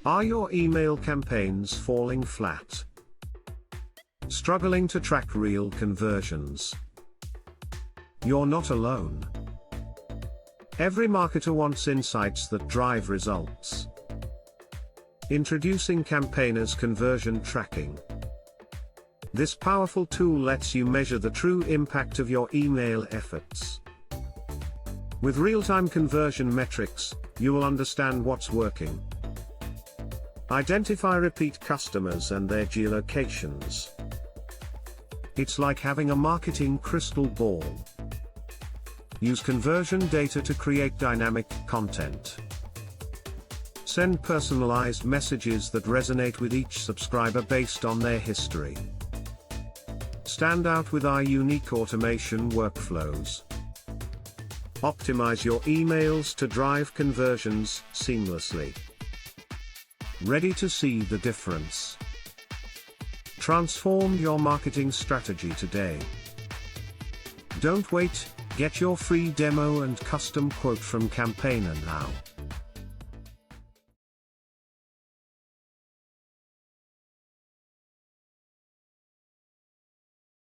Are your email campaigns falling flat? Struggling to track real conversions? You're not alone. Every marketer wants insights that drive results. Introducing Campaigner's Conversion Tracking. This powerful tool lets you measure the true impact of your email efforts. With real-time conversion metrics, you will understand what's working. Identify repeat customers and their geolocations. It's like having a marketing crystal ball. Use conversion data to create dynamic content. Send personalized messages that resonate with each subscriber based on their history. Stand out with our unique automation workflows. Optimize your emails to drive conversions seamlessly. Ready to see the difference? Transform your marketing strategy today. Don't wait, get your free demo and custom quote from Campaigner now.